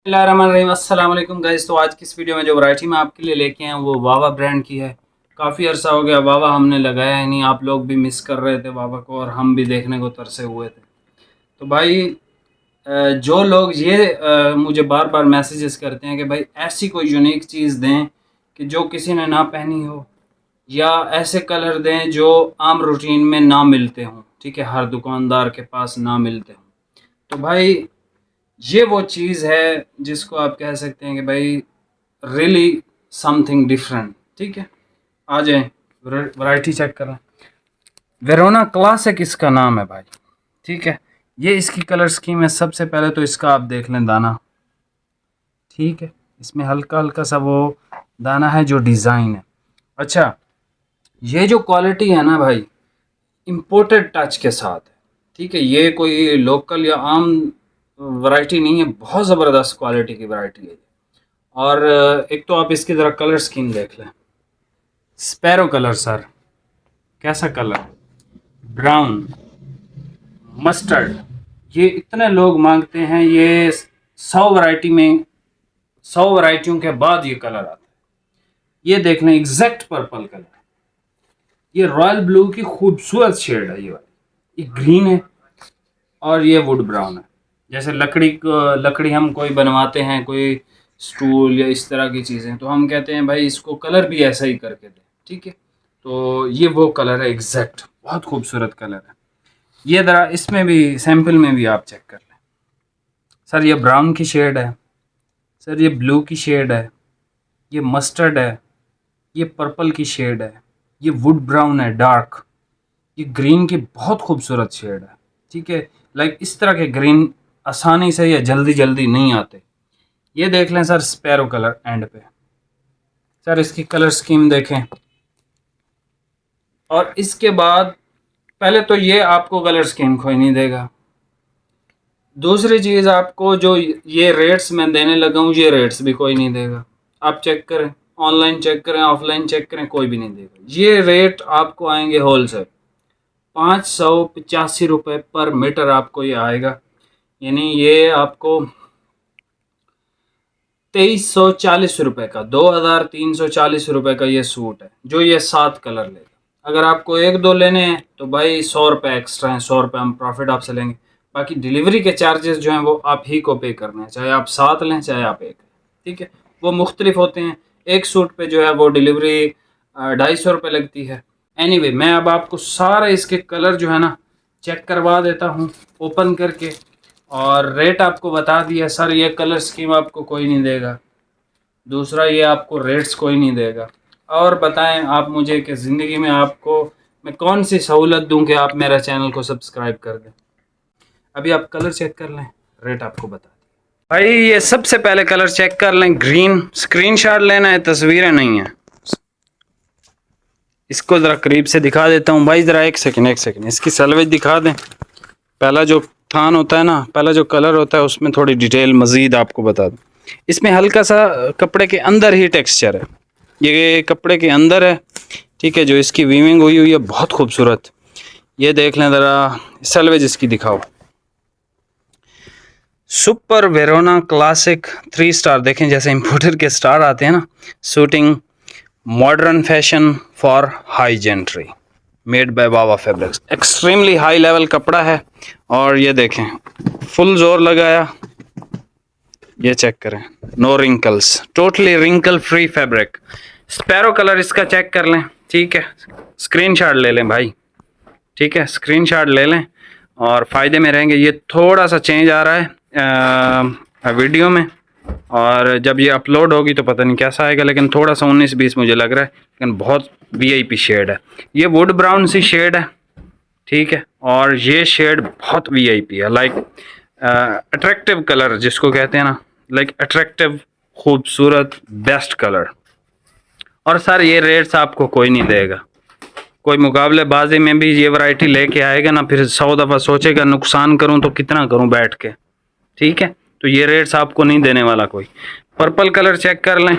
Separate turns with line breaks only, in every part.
अस्सलाम वालेकुम गाइस। तो आज की इस वीडियो में जो वैरायटी मैं आपके लिए लेके आया हूँ वो वावा ब्रांड की है। काफ़ी अरसा हो गया वावा हमने लगाया है नहीं, आप लोग भी मिस कर रहे थे वावा को और हम भी देखने को तरसे हुए थे। तो भाई जो लोग ये मुझे बार बार मैसेजेस करते हैं कि भाई ऐसी कोई यूनिक चीज़ दें कि जो किसी ने ना पहनी हो, या ऐसे कलर दें जो आम रूटीन में ना मिलते हों, ठीक है, हर दुकानदार के पास ना मिलते हों। तो भाई ये वो चीज़ है जिसको आप कह सकते हैं कि भाई रियली समथिंग डिफरेंट। ठीक है, आ जाएं, वैरायटी चेक करें। वेरोना क्लासिक इसका नाम है भाई। ठीक है, ये इसकी कलर स्कीम है। सबसे पहले तो इसका आप देख लें दाना। ठीक है, इसमें हल्का हल्का सा वो दाना है जो डिज़ाइन है। अच्छा, ये जो क्वालिटी है ना भाई, इम्पोर्टेड टच के साथ है। ठीक है, ये कोई लोकल या आम वैरायटी नहीं है, बहुत ज़बरदस्त क्वालिटी की वैरायटी है। और एक तो आप इसकी ज़रा कलर स्कीम देख लें। स्पैरो कलर सर, कैसा कलर, ब्राउन, मस्टर्ड। ये इतने लोग मांगते हैं, ये 100 वैरायटी में 100 वैरायटियों के बाद ये कलर आता है। ये देख लें, एग्जैक्ट पर्पल कलर। ये रॉयल ब्लू की खूबसूरत शेड है। ये वाली, ये ग्रीन है और ये वुड ब्राउन है। जैसे लकड़ी हम कोई बनवाते हैं, कोई स्टूल या इस तरह की चीज़ें, तो हम कहते हैं भाई इसको कलर भी ऐसा ही करके दे। ठीक है, तो ये वो कलर है एग्जैक्ट, बहुत खूबसूरत कलर है। ये ज़रा इसमें भी सैंपल में भी आप चेक कर लें। सर ये ब्राउन की शेड है, सर ये ब्लू की शेड है, ये मस्टर्ड है, ये पर्पल की शेड है, ये वुड ब्राउन है डार्क, ये ग्रीन की बहुत खूबसूरत शेड है। ठीक है, लाइक इस तरह के ग्रीन आसानी से या जल्दी जल्दी नहीं आते। ये देख लें सर, स्पैरो कलर एंड पे। सर इसकी कलर स्कीम देखें। और इसके बाद पहले तो ये आपको कलर स्कीम कोई नहीं देगा। दूसरी चीज़, आपको जो ये रेट्स मैं देने लगा हूँ, ये रेट्स भी कोई नहीं देगा। आप चेक करें, ऑनलाइन चेक करें, ऑफलाइन चेक करें, कोई भी नहीं देगा। ये रेट आपको आएंगे होलसेल 585 रुपये पर मीटर आपको ये आएगा। यानी ये आपको 2340 रुपये का, 2340 रुपये का ये सूट है, जो ये 7 कलर लेगा। अगर आपको एक दो लेने हैं तो भाई 100 रुपये एक्स्ट्रा हैं, 100 रुपये हम प्रॉफिट आपसे लेंगे। बाकी डिलीवरी के चार्जेस जो हैं वो आप ही को पे करने हैं, चाहे आप 7 लें चाहे आप एक लें। ठीक है, वो मुख्तलिफ होते हैं। एक सूट पे जो है वो डिलीवरी 250 रुपये लगती है। एनीवे, मैं अब आपको सारे इसके कलर जो है ना चेक करवा देता हूँ ओपन करके, और रेट आपको बता दिया। सर ये कलर स्कीम आपको कोई नहीं देगा, दूसरा ये आपको रेट्स कोई नहीं देगा। और बताएं आप मुझे कि ज़िंदगी में आपको मैं कौन सी सहूलत दूं कि आप मेरा चैनल को सब्सक्राइब कर दें। अभी आप कलर चेक कर लें, रेट आपको बता दें। भाई ये सबसे पहले कलर चेक कर लें, ग्रीन। स्क्रीनशॉट लेना है, तस्वीरें नहीं है। इसको ज़रा करीब से दिखा देता हूँ भाई, ज़रा एक सेकंड इसकी सलवेज दिखा दें। पहला जो थान होता है ना, पहला जो कलर होता है, उसमें थोड़ी डिटेल मज़ीद आपको बता दूँ। इसमें हल्का सा कपड़े के अंदर ही टेक्सचर है, ये कपड़े के अंदर है। ठीक है, जो इसकी वीविंग हुई है बहुत खूबसूरत। ये देख लें ज़रा, सलवेज इसकी दिखाओ। Super Verona classic 3 star. देखें जैसे इम्पोर्टर के स्टार आते हैं ना, suiting modern fashion for high gentry, made by Vava fabrics. Extremely high level कपड़ा है। और ये देखें, फुल जोर लगाया। ये चेक करें, no wrinkles, totally wrinkle free fabric. Sparrow colour इसका चेक कर लें। ठीक है, स्क्रीनशॉट ले लें भाई। ठीक है, स्क्रीनशॉट ले लें और फ़ायदे में रहेंगे। ये थोड़ा सा चेंज आ रहा है वीडियो में, और जब ये अपलोड होगी तो पता नहीं कैसा आएगा, लेकिन थोड़ा सा 19-20 मुझे लग रहा है, लेकिन बहुत वीआईपी शेड है। ये वुड ब्राउन सी शेड है। ठीक है, और ये शेड बहुत वीआईपी है, लाइक अट्रैक्टिव कलर जिसको कहते हैं ना, लाइक अट्रैक्टिव, खूबसूरत, बेस्ट कलर। और सर ये रेट्स आपको कोई नहीं देगा। कोई मुकाबलेबाजी में भी ये वैरायटी लेके आएगा ना, फिर 100 दफ़ा सोचेगा नुकसान करूं तो कितना करूं बैठ के। ठीक है, तो ये रेट्स आपको नहीं देने वाला कोई। पर्पल कलर चेक कर लें।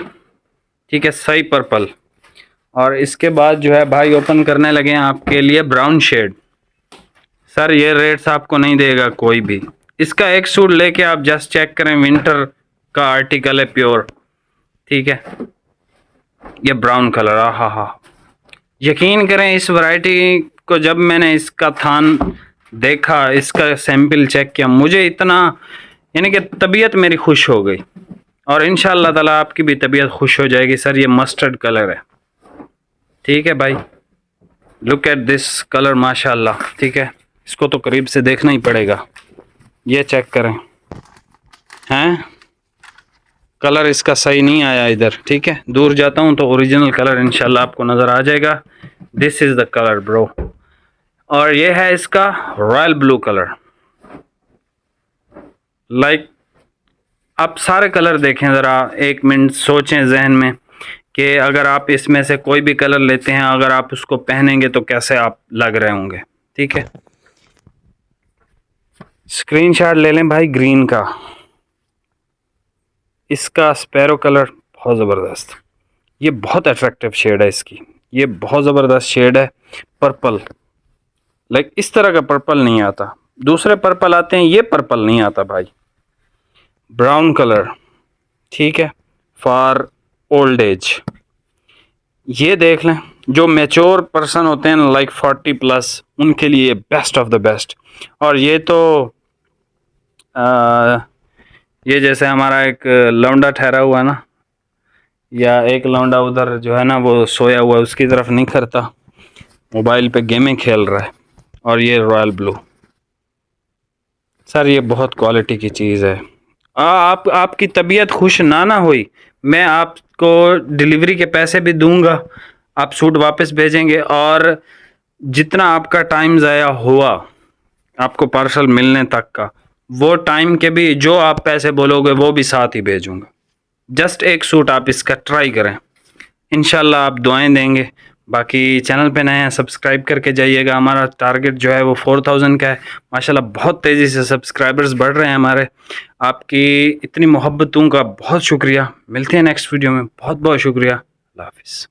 ठीक है, सही पर्पल। और इसके बाद जो है भाई ओपन करने लगे हैं आपके लिए ब्राउन शेड। सर ये रेट्स आपको नहीं देगा कोई भी। इसका एक सूट लेके आप जस्ट चेक करें, विंटर का आर्टिकल है, प्योर, ठीक है। ये ब्राउन कलर, हाँ हाँ, यकीन करें इस वैरायटी को जब मैंने इसका थान देखा, इसका सैंपल चेक किया, मुझे इतना यानी कि तबीयत मेरी खुश हो गई, और इंशाअल्लाह ताला आपकी भी तबीयत खुश हो जाएगी। सर ये मस्टर्ड कलर है, ठीक है भाई, लुक एट दिस कलर माशाअल्लाह, ठीक है। इसको तो करीब से देखना ही पड़ेगा, ये चेक करें, हैं कलर इसका सही नहीं आया इधर, ठीक है। दूर जाता हूँ तो ओरिजिनल कलर इंशाल्लाह आपको नज़र आ जाएगा। This is the colour bro, और ये है इसका रॉयल ब्लू कलर। लाइक आप सारे कलर देखें ज़रा, एक मिनट सोचें जहन में कि अगर आप इसमें से कोई भी कलर लेते हैं, अगर आप उसको पहनेंगे तो कैसे आप लग रहे होंगे, ठीक है। स्क्रीनशॉट ले लें भाई ग्रीन का, इसका स्पैरो कलर बहुत ज़बरदस्त, ये बहुत अट्रैक्टिव शेड है इसकी, ये बहुत ज़बरदस्त शेड है। पर्पल, लाइक इस तरह का पर्पल नहीं आता, दूसरे पर्पल आते हैं, ये पर्पल नहीं आता भाई। ब्राउन कलर, ठीक है, फॉर ओल्ड एज, ये देख लें, जो मैच्योर पर्सन होते हैं लाइक 40 प्लस, उनके लिए बेस्ट ऑफ द बेस्ट। और ये तो ये जैसे हमारा एक लौंडा ठहरा हुआ है ना, या एक लौंडा उधर जो है ना वो सोया हुआ है, उसकी तरफ नहीं करता, मोबाइल पे गेमें खेल रहा है। और ये रॉयल ब्लू, सर ये बहुत क्वालिटी की चीज़ है। आपकी तबीयत खुश ना हुई, मैं आपको डिलीवरी के पैसे भी दूंगा, आप सूट वापस भेजेंगे, और जितना आपका टाइम ज़ाया हुआ आपको पार्सल मिलने तक का, वो टाइम के भी जो आप पैसे बोलोगे वो भी साथ ही भेजूंगा। जस्ट एक सूट आप इसका ट्राई करें, इंशाल्लाह आप दुआएं देंगे। बाकी चैनल पे नए हैं, सब्सक्राइब करके जाइएगा। हमारा टारगेट जो है वो 4000 का है, माशाल्लाह बहुत तेज़ी से सब्सक्राइबर्स बढ़ रहे हैं हमारे। आपकी इतनी मोहब्बतों का बहुत शुक्रिया। मिलते हैं नेक्स्ट वीडियो में, बहुत बहुत शुक्रिया। अल्लाह हाफिज़।